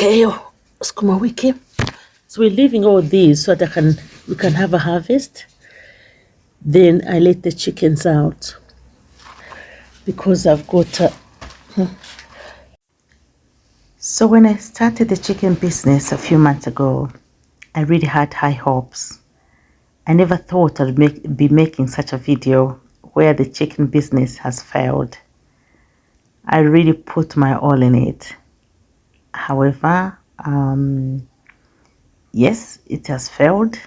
Okay, sukuma wiki. So we're leaving all these so that we can have a harvest. Then I let the chickens out because I've got. So when I started the chicken business a few months ago, I really had high hopes. I never thought I'd be making such a video where the chicken business has failed. I really put my all in it. However, yes, it has failed.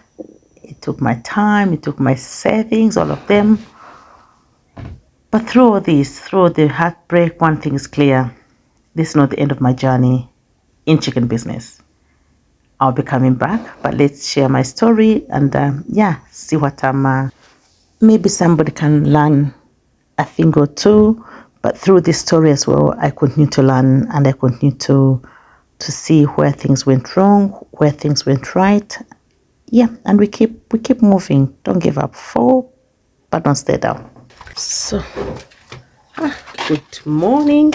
It took my time, it took my savings, all of them. But through all this, through the heartbreak, one thing is clear. This is not the end of my journey in chicken business. I'll be coming back, but let's share my story and see what maybe somebody can learn a thing or two. But through this story as well, I continue to learn and I continue to see where things went wrong, where things went right. Yeah, and we keep moving. Don't give up. Fall, but don't stay down. So, good morning,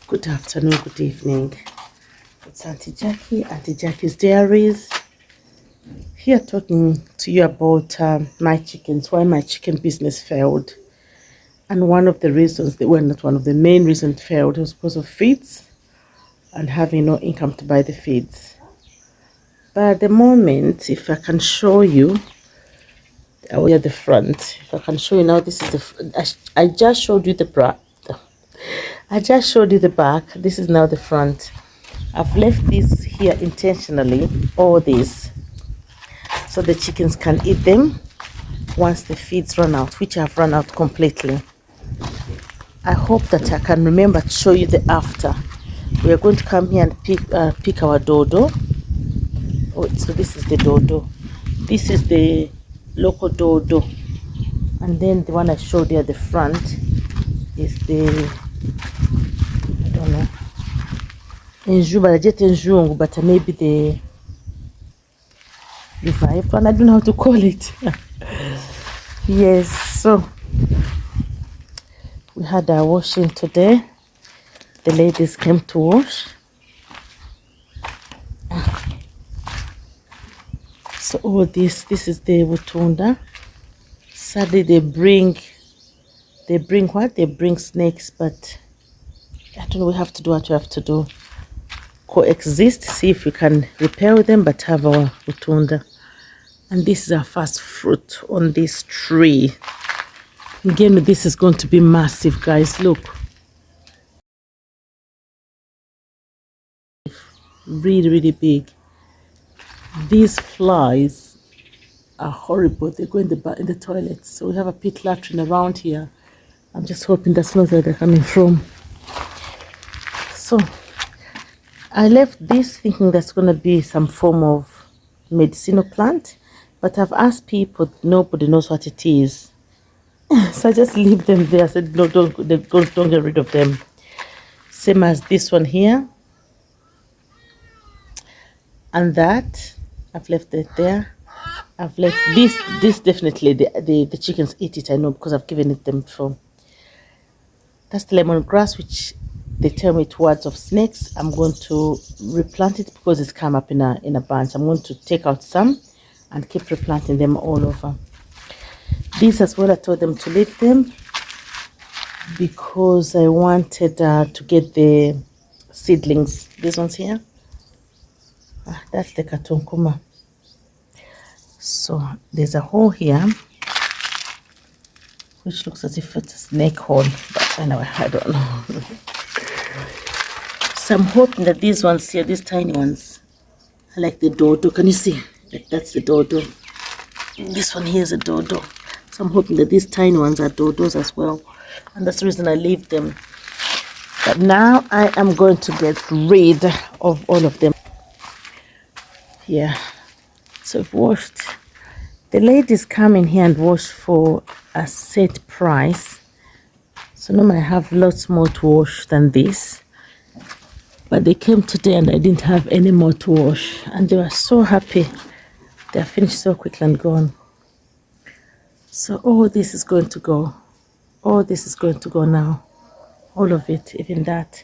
good afternoon, good evening. It's Auntie Jackie, Auntie Jackie's Diaries. Here talking to you about my chickens, why my chicken business failed. And one of the reasons, not one of the main reasons it failed was because of feeds and having no income to buy the feeds. But at the moment, if I can show you, at the front, if I can show you now, this is I just showed you the back. I just showed you the back. This is now the front. I've left this here intentionally, all this, so the chickens can eat them once the feeds run out, which have run out completely. I hope that I can remember to show you the after. We are going to come here and pick our dodo. Oh, so this is the dodo. This is the local dodo. And then the one I showed you at the front is the, I don't know, Njungu, but maybe the revived one. I don't know how to call it. Yes, so we had our washing today. The ladies came to wash. So all this is the Butunda. Sadly they bring what? They bring snakes, but I don't know, we have to do what we have to do. Coexist, see if we can repel them, but have our Butunda. And this is our first fruit on this tree. Again, this is going to be massive, guys. Look. Really, really big. These flies are horrible. They go in the toilet. So we have a pit latrine around here. I'm just hoping that's not where they're coming from. So I left this thinking that's going to be some form of medicinal plant, but I've asked people, nobody knows what it is. So I just leave them there. I said, no, don't get rid of them. Same as this one here. And that, I've left it there. I've left this definitely, the chickens eat it, I know, because I've given it them before. That's the lemongrass, which they tell me it's words of snakes. I'm going to replant it because it's come up in a bunch. I'm going to take out some and keep replanting them all over. These as well, I told them to leave them because I wanted to get the seedlings. These ones here. That's the katunkuma. So there's a hole here which looks as if it's a snake hole, but anyway, I don't know. So I'm hoping that these ones here, these tiny ones, are like the dodo. Can you see? Like that's the dodo. This one here is a dodo. So I'm hoping that these tiny ones are dodos as well, and that's the reason I leave them. But now I am going to get rid of all of them. Yeah, so I've washed. The ladies come in here and wash for a set price. So normally I have lots more to wash than this. But they came today and I didn't have any more to wash. And they were so happy. They are finished so quickly and gone. So all this is going to go. All this is going to go now. All of it, even that.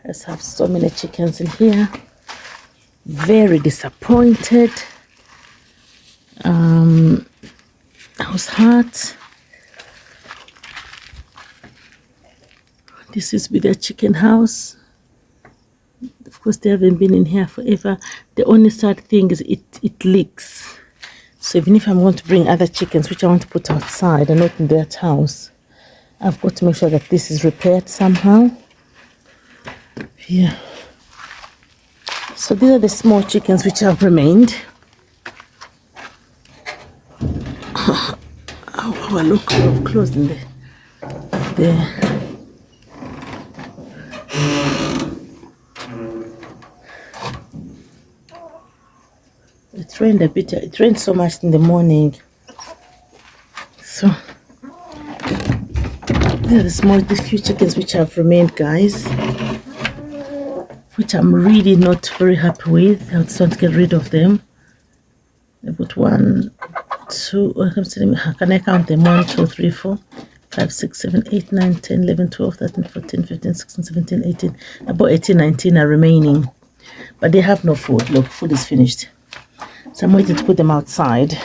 Let's have so many chickens in here. Very disappointed. I was hurt. This is with their chicken house. Of course, they haven't been in here forever. The only sad thing is it leaks. So even if I'm going to bring other chickens, which I want to put outside and not in their house, I've got to make sure that this is repaired somehow. Yeah. So these are the small chickens which have remained. Oh, look, we've closed in there. It rained a bit. It rained so much in the morning. So these are the few chickens which have remained, guys, which I'm really not very happy with. I just want to get rid of them. I've got 1, 2, can I count them? 1, 2, 3, 4, 5, 6, 7, 8, 9, 10, 11, 12, 13, 14, 15, 16, 17, 18. About 18, 19 are remaining. But they have no food. Look, food is finished. So I'm waiting to put them outside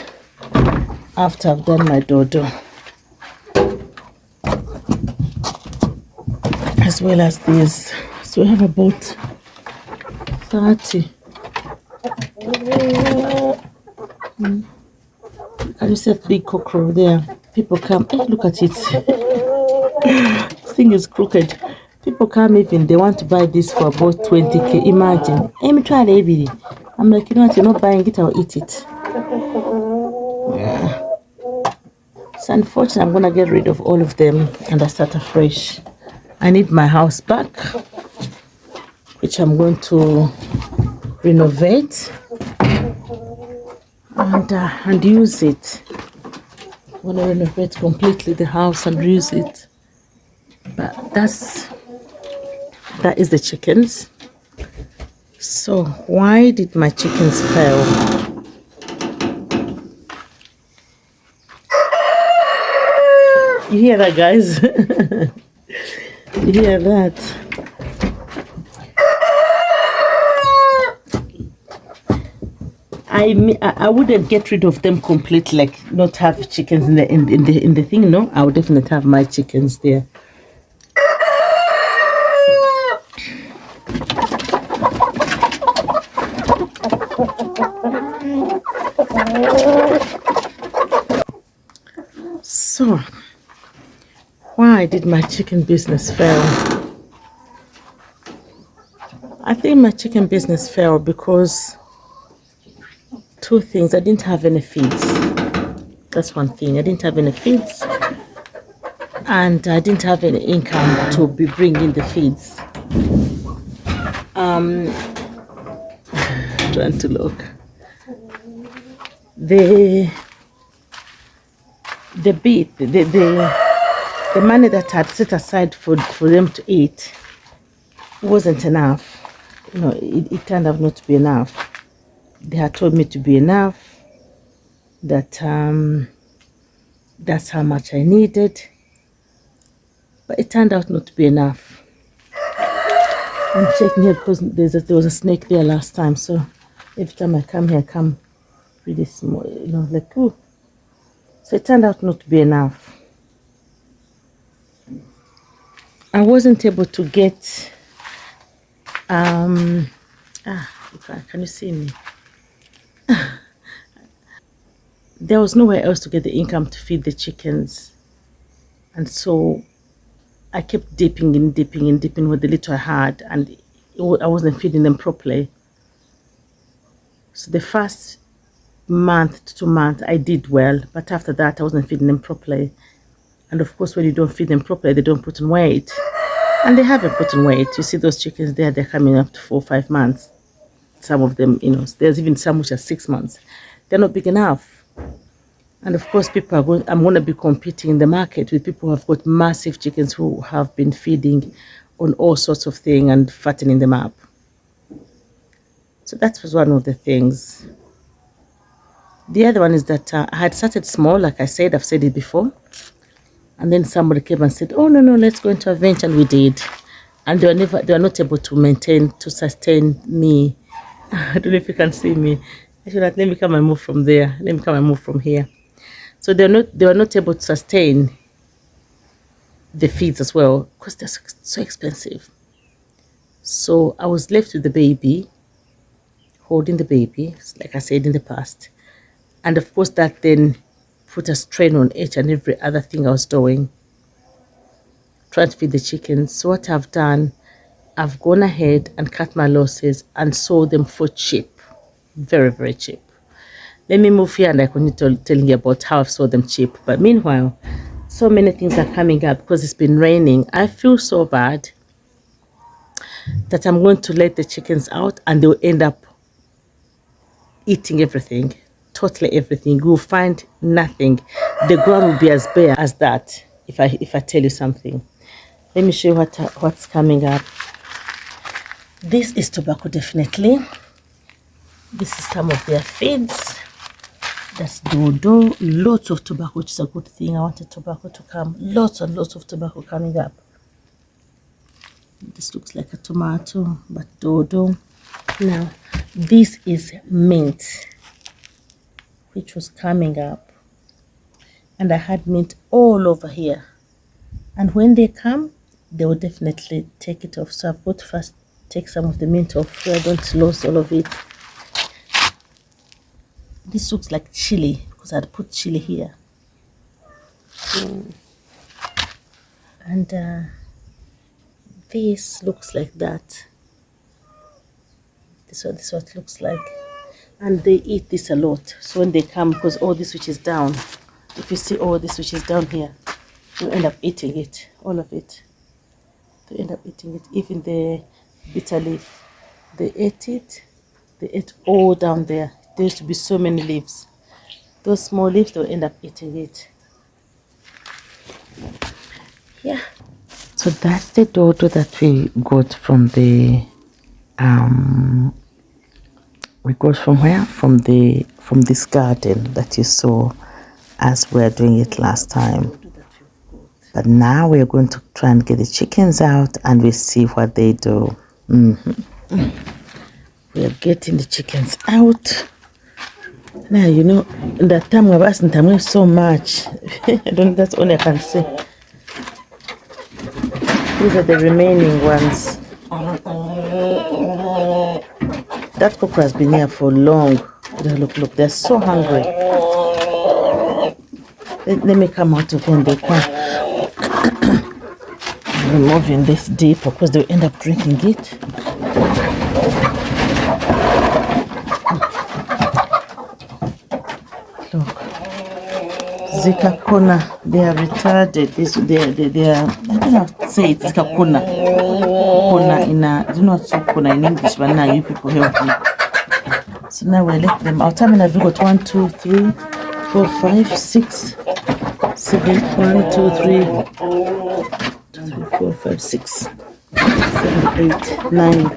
after I've done my dodo. As well as these. So we have about 30. Can you see that big cockroach there? People come, hey, look at it. This thing is crooked. People come even, they want to buy this for about 20k. Imagine. Let me try it. I'm like, you know what, you're not buying it, I'll eat it. Yeah. So unfortunately, I'm going to get rid of all of them and I start afresh. I need my house back, which I'm going to renovate and use it. I'm going to renovate completely the house and use it. But that is the chickens. So why did my chickens fail? You hear that, guys? You hear that? I wouldn't get rid of them completely, like not have chickens in the thing. No, I would definitely have my chickens there. So, why did my chicken business fail? I think my chicken business failed because two things. I didn't have any feeds. That's one thing. I didn't have any feeds, and I didn't have any income to be bringing the feeds. Trying to look. The money that I had set aside for them to eat wasn't enough. You know, it turned out not to be enough. They had told me to be enough, that that's how much I needed, but it turned out not to be enough. I'm checking here because there was a snake there last time, so every time I come here, I come really small, you know, like, ooh. So it turned out not to be enough. I wasn't able to get, can you see me? There was nowhere else to get the income to feed the chickens. And so I kept dipping with the little I had, and I wasn't feeding them properly. So the first month to 2 months, I did well, but after that, I wasn't feeding them properly. And of course, when you don't feed them properly, they don't put on weight. And they haven't put on weight. You see those chickens there, they're coming up to 4 or 5 months. Some of them, you know, there's even some which are 6 months. They're not big enough. And of course, I'm going to be competing in the market with people who have got massive chickens who have been feeding on all sorts of things and fattening them up. So that was one of the things. The other one is that I had started small, like I said, I've said it before. And then somebody came and said, oh, no, let's go into a venture, and we did. and they were not able to sustain me. I don't know if you can see me. I should have, let me come and move from there. Let me come and move from here. So they were not able to sustain the feeds as well because they're so expensive. So I was left with the baby, holding the baby, like I said in the past. And of course that then put a strain on each and every other thing I was doing, trying to feed the chickens. So what I've done, I've gone ahead and cut my losses and sold them for cheap, very, very cheap. Let me move here and I continue telling you about how I've sold them cheap. But meanwhile, so many things are coming up because it's been raining. I feel so bad that I'm going to let the chickens out and they'll end up eating everything, totally everything. You'll find nothing. The ground will be as bare as that if I tell you something. Let me show you what's coming up. This is tobacco, definitely. This is some of their feeds. That's dodo. Lots of tobacco, which is a good thing. I wanted tobacco to come. Lots and lots of tobacco coming up. This looks like a tomato, but dodo. Now, this is mint, which was coming up. And I had mint all over here. And when they come, they will definitely take it off. So I've got to first take some of the mint off so I don't lose all of it. This looks like chili because I'd put chili here. And this looks like that. This is what it looks like. And they eat this a lot. So when they come, because all this which is down, if you see all this which is down here, you end up eating it, all of it. They end up eating it. Even the bitter leaf, they ate it. They ate all down there. There used to be so many leaves. Those small leaves, they'll end up eating it. Yeah. So that's the dodo that we got from the we got from where? From this garden that you saw as we were doing it last time. But now we're going to try and get the chickens out and we see what they do. We are getting the chickens out. Now, you know, that time I wasn't so much. That's all I can say. These are the remaining ones. That cockroach has been here for long. Look, they're so hungry. Let me come out of here and they come. Removing this deep because they'll end up drinking it. Look, Zika Kona, they are retarded. They are. I don't know how to say it. Zika Kona. Kona in a. I don't know what's Kona in English, but now you people help me. So now we're letting them out. How many have we got? 1, 2, 3, 4, 5, 6, 7. 1, 2, 3, 4, 5, 6, 7, 8, 9,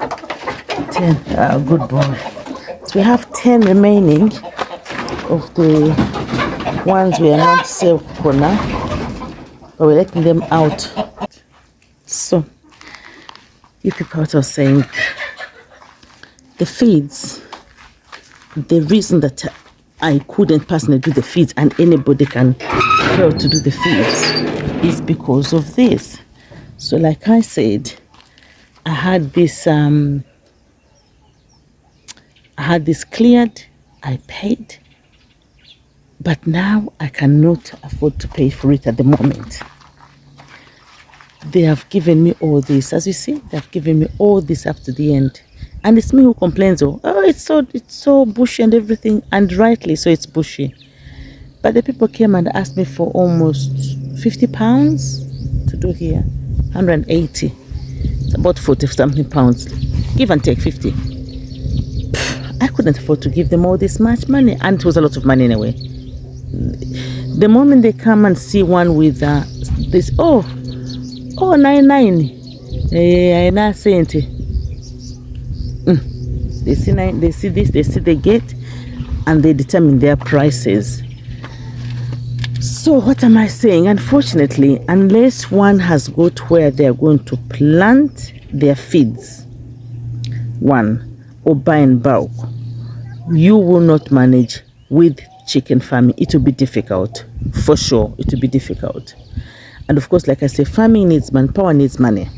10. Good boy. So we have 10 remaining of the ones we are not sell corner, but we're letting them out. So you people what I was saying, the feeds, the reason that I couldn't personally do the feeds and anybody can fail to do the feeds is because of this. So like I said, I had this cleared, I paid, but now I cannot afford to pay for it at the moment. They have given me all this. As you see, they have given me all this up to the end. And it's me who complains, oh, it's so bushy and everything, and rightly so it's bushy. But the people came and asked me for almost £50 to do here. 180. It's about 40-something pounds. Give and take 50. I couldn't afford to give them all this much money, and it was a lot of money anyway. The moment they come and see one with this, 99, they see this, they see the gate, and they determine their prices. So what am I saying? Unfortunately, unless one has got where they are going to plant their feeds, or buy in bulk, you will not manage with chicken farming. It will be difficult, for sure. It will be difficult. And of course, like I say, farming needs manpower, needs money.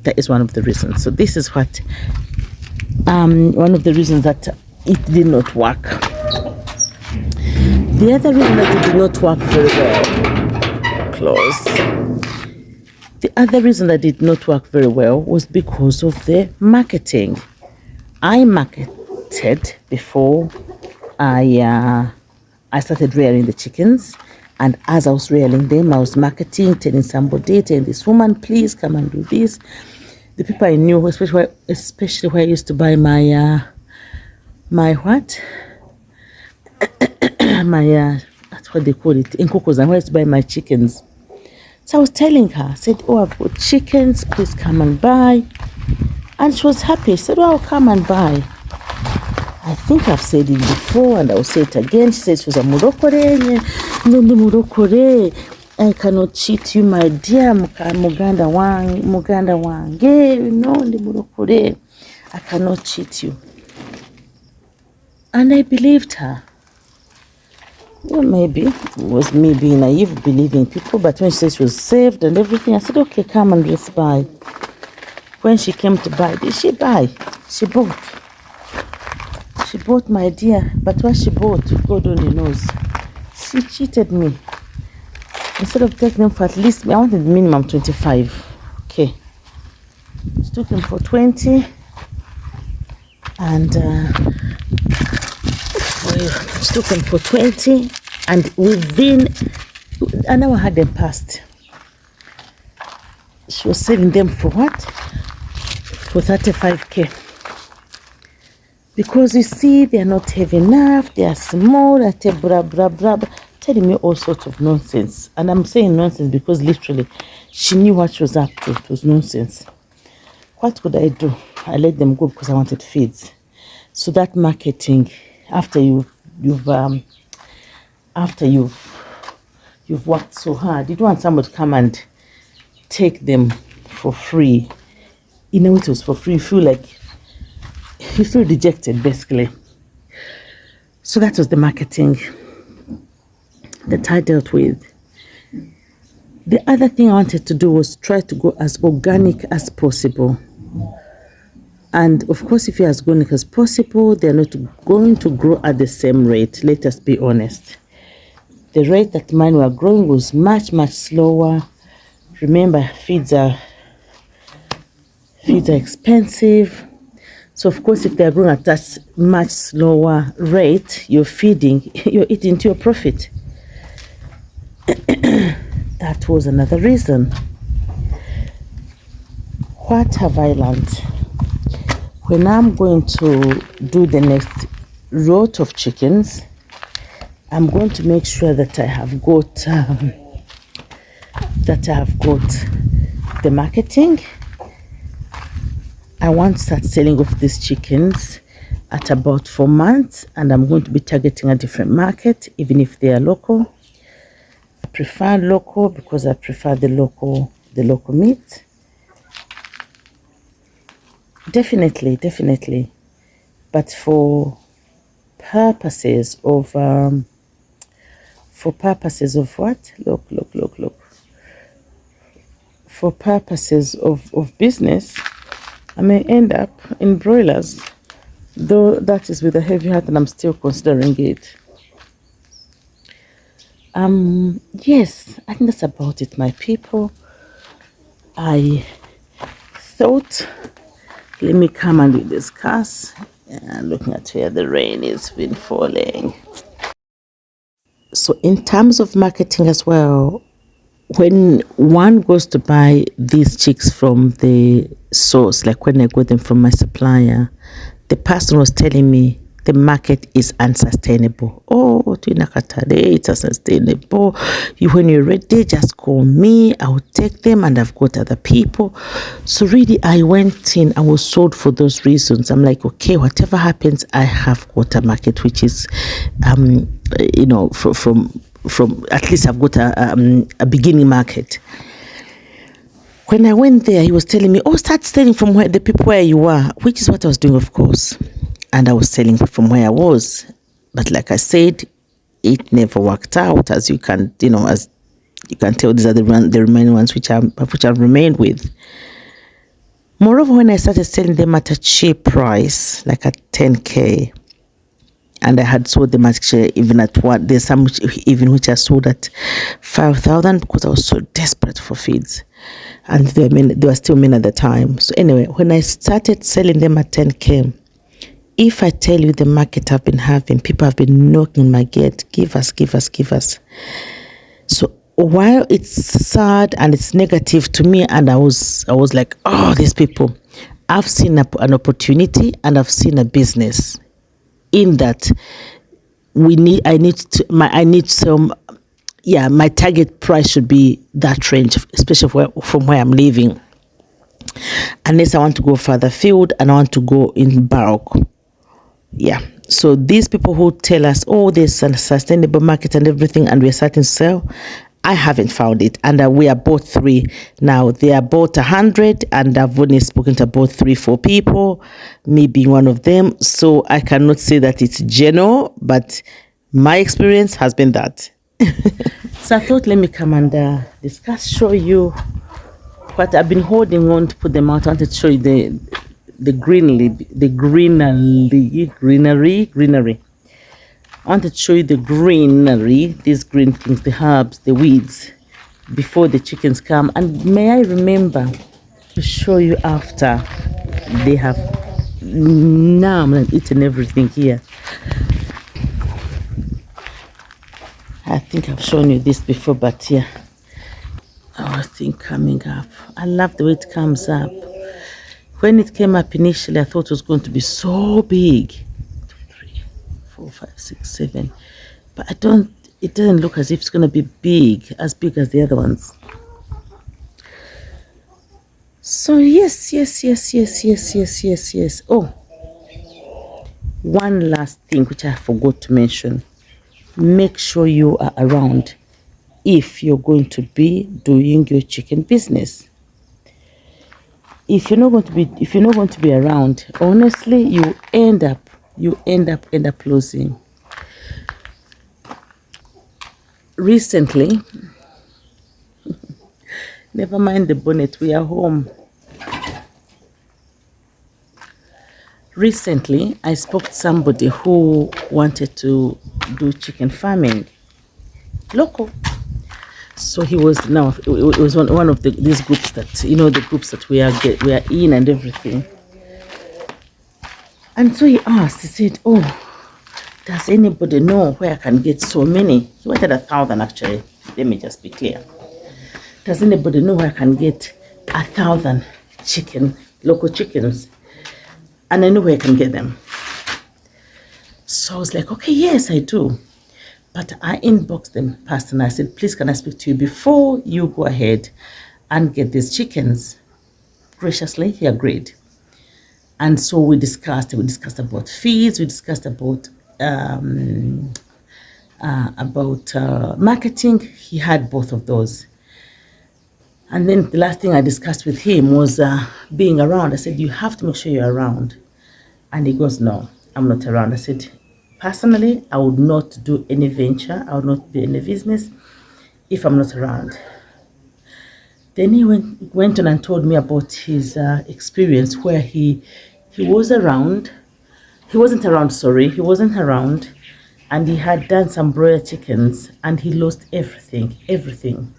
That is one of the reasons. So this is what one of the reasons that it did not work. The other reason that it did not work very well, close. The other reason that it did not work very well was because of the marketing. I marketed before I started rearing the chickens, and as I was rearing them, I was marketing, telling this woman, please come and do this. The people I knew, especially where I used to buy my what? That's what they call it, in Cocos, and where I used to buy my chickens. So I was telling her, I said, oh, I've got chickens, please come and buy. And she was happy. She said, oh, I'll come and buy. I think I've said it before, and I'll say it again. She said she was a Murokore. I cannot cheat you, my dear. Muganda wange, the Murokore. I cannot cheat you. And I believed her. Well, maybe it was me being naive, believing people, but when she said she was saved and everything, I said, okay, come and let's buy. When she came to buy, did she buy? She bought. She bought, my dear, but what she bought, God only knows. She cheated me. Instead of taking them for at least, I wanted minimum 25. Okay. She took them for 20. And she took them for 20. And within an hour had them passed. She was selling them for what? For 35k. Because you see, they are not heavy enough, they are small, telling me all sorts of nonsense. And I'm saying nonsense because literally she knew what she was up to. It was nonsense. What could I do? I let them go because I wanted feeds. So that marketing, after you've worked so hard, you don't want somebody to come and take them for free. In a way, it was for free. You feel rejected, basically. So that was the marketing that I dealt with. The other thing I wanted to do was try to go as organic as possible. And of course, if you're as organic as possible, they're not going to grow at the same rate. Let us be honest. The rate that mine were growing was much, much slower. Remember, feeds are expensive. So of course, if they're growing at that much slower rate, you're eating to your profit. That was another reason. What have I learned? When I'm going to do the next lot of chickens, I'm going to make sure that I have got the marketing. I want to start selling off these chickens at about 4 months, and I'm going to be targeting a different market, even if they are local. I prefer local because I prefer the local meat. Definitely. But for purposes of what? Look. For purposes of business, I may end up in broilers, though that is with a heavy heart and I'm still considering it. Yes, I think that's about it, my people. I thought, let me come and discuss. And looking at where the rain has been falling. So in terms of marketing as well, when one goes to buy these chicks from the source, like when I got them from my supplier, the person was telling me the market is unsustainable. Oh, it's unsustainable. When you're ready, just call me. I'll take them, and I've got other people. So really, I went in. I was sold for those reasons. I'm like, okay, whatever happens, I have got a market, which is, from from at least I've got a beginning market. When I went there, he was telling me, "Oh, start selling from where the people where you are," which is what I was doing, of course. And I was selling from where I was, but like I said, it never worked out. As you can, as you can tell, these are the remaining ones which I've remained with. Moreover, when I started selling them at a cheap price, like at 10K, and I had sold them actually even at what there's some even which I sold at 5,000 because I was so desperate for feeds, and they were still men at the time. So anyway, when I started selling them at 10K, if I tell you the market I've been having, people have been knocking on my gate, give us. So while it's sad and it's negative to me, and I was like, oh, these people, I've seen an opportunity and I've seen a business in that my target price should be that range, especially from where I'm living, unless I want to go further afield and I want to go in bulk. Yeah. So these people who tell us, oh, there's a sustainable market and everything, and we're starting to sell, I haven't found it. And we are both 3 now. They are both 100, and I've only spoken to about 3-4 people, me being one of them. So I cannot say that it's general, but my experience has been that. So I thought, let me come and show you what I've been holding on to put them out. I wanted to show you the greenery. I wanted to show you the greenery, these green things, the herbs, the weeds, before the chickens come. And may I remember to show you after they have eaten everything here. I think I've shown you this before, but yeah. I think coming up. I love the way it comes up. When it came up initially, I thought it was going to be so big. 2, 3, 4, 5, 6, 7. But it doesn't look as if it's going to be as big as the other ones. So yes. Oh, one last thing which I forgot to mention. Make sure you are around if you're going to be doing your chicken business. If you're not going to be around, honestly, you end up losing. Recently, never mind the bonnet, we are home. Recently, I spoke to somebody who wanted to do chicken farming, local. So he was it was one of these groups that, the groups that we are in and everything. And so he asked, he said, oh, does anybody know where I can get so many? He wanted 1,000 actually. Let me just be clear. Does anybody know where I can get 1,000 local chickens? And I know where I can get them. So I was like, okay, yes, I do. But I inboxed them personally. I said, please, can I speak to you before you go ahead and get these chickens? Graciously, he agreed. And so we discussed about fees, we discussed about marketing. He had both of those. And then the last thing I discussed with him was being around. I said, you have to make sure you're around. And he goes, no, I'm not around. I said, personally, I would not do any venture. I would not do any business if I'm not around. Then he went on and told me about his experience where he was around. He wasn't around, and he had done some broiler chickens, and he lost everything.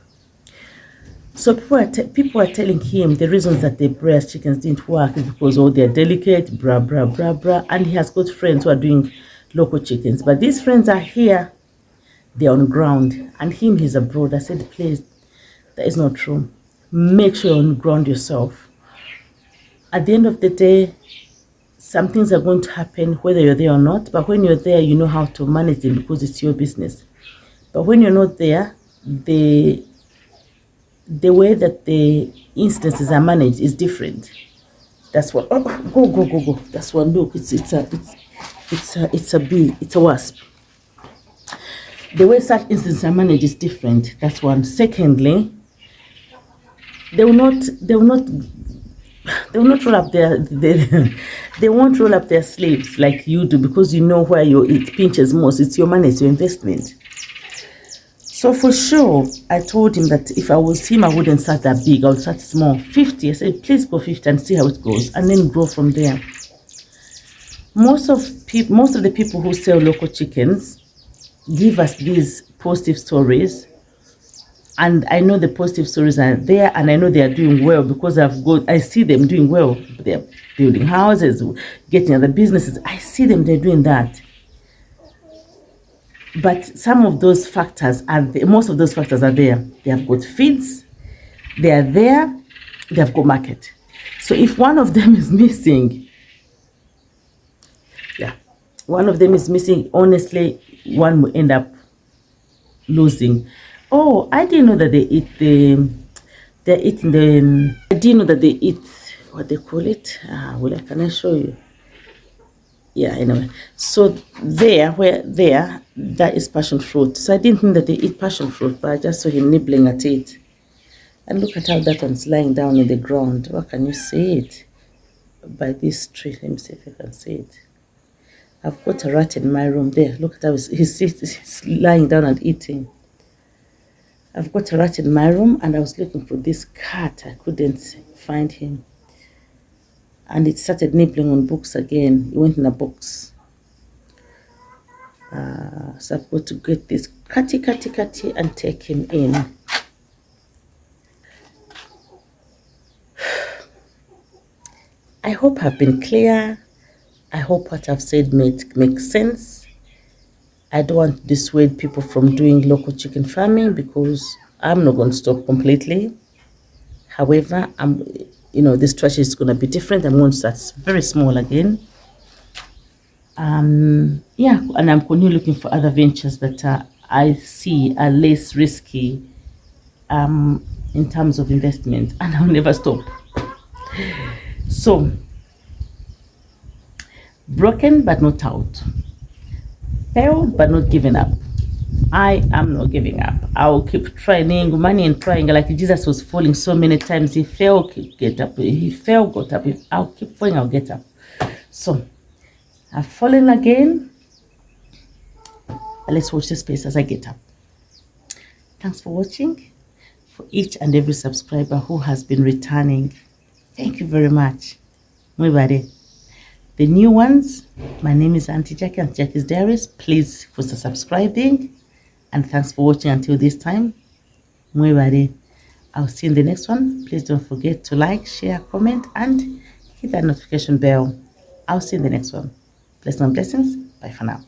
So people are telling him the reasons that the broiler chickens didn't work is because they're delicate, blah, blah, blah, blah. And he has got friends who are doing local chickens. But these friends are here, they're on ground. And he's abroad. I said, please, that is not true. Make sure you're on ground yourself. At the end of the day, some things are going to happen whether you're there or not. But when you're there, you know how to manage them because it's your business. But when you're not there, the way that the instances are managed is different. That's what. Oh, go. That's one. Look, it's a bee. It's a wasp. The way such instances are managed is different. That's one. Secondly, they will not roll up they won't roll up their sleeves like you do, because you know where it pinches most. It's your money, it's your investment. So for sure, I told him that if I was him, I wouldn't start that big. I would start small, 50. I said, please go 50 and see how it goes, and then grow from there. Most of the people who sell local chickens give us these positive stories, and I know the positive stories are there, and I know they are doing well because I see them doing well. They're building houses, getting other businesses. I see them, they're doing that. But some of those factors most of those factors are there. They have got feeds, they are there, they have got market. So if one of them is missing, honestly, one will end up losing. Oh, I didn't know that I didn't know that they eat, what they call it. Can I show you? Yeah, anyway. So that is passion fruit. So I didn't think that they eat passion fruit, but I just saw him nibbling at it. And look at how that one's lying down in the ground. Where can you see it? By this tree. Let me see if I can see it. I've got a rat in my room there. Look at how he's lying down and eating. I've got a rat in my room, and I was looking for this cat. I couldn't find him. And it started nibbling on books again. He went in a box. So I've got to get this catty and take him in. I hope I've been clear. I hope what I've said makes sense. I don't want to dissuade people from doing local chicken farming, because I'm not going to stop completely. However, this strategy is going to be different. I'm going to start very small again. And I'm continuing looking for other ventures that I see are less risky in terms of investment, and I'll never stop. So, broken but not out, failed but not giving up. I am not giving up. I'll keep trying, money and trying. Like Jesus was falling so many times. He fell, get up. He fell, got up. I'll keep falling, I'll get up. So, I've fallen again. Let's watch this space as I get up. Thanks for watching. For each and every subscriber who has been returning, thank you very much. Mwibare. The new ones, my name is Auntie Jackie, Auntie Jackie's Diaries. Please consider subscribing. And thanks for watching until this time. Mwibare. I'll see you in the next one. Please don't forget to like, share, comment, and hit that notification bell. I'll see you in the next one. Blessings and blessings. Bye for now.